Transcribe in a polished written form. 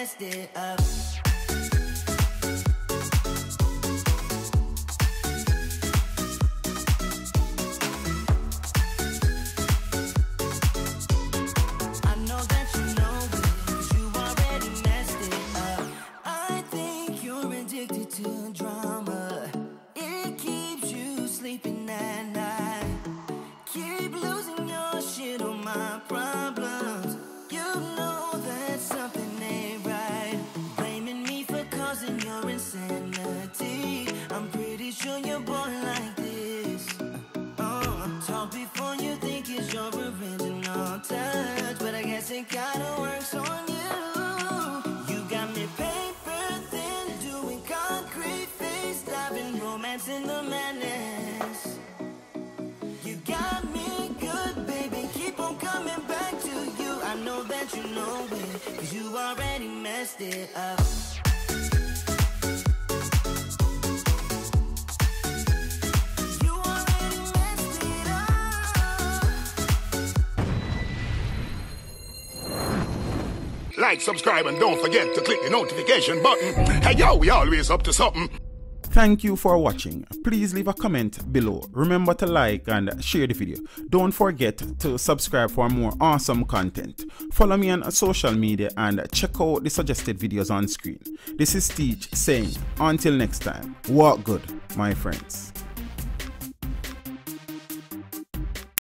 messed it up. I know that you know it, 'cause you already messed it up. I think you're addicted to drama. It keeps you sleeping at night. Keep losing your shit on my problems. You know that something ain't right. Blaming me for causing your insanity. I'm pretty sure you're born like this. Talk before you think it's your original touch, but I guess it kinda works on you. You got me paper thin, doing concrete face, diving romance in the madness. You got me good, baby, keep on coming back to you. I know that you know it, 'cause you already messed it up. You already messed it up. Like, subscribe, and don't forget to click the notification button. Hey yo, we always up to something. Thank you for watching. Please leave a comment below. Remember to like and share the video. Don't forget to subscribe for more awesome content. Follow me on social media and check out the suggested videos on screen. This is Teach saying, until next time, walk good, my friends.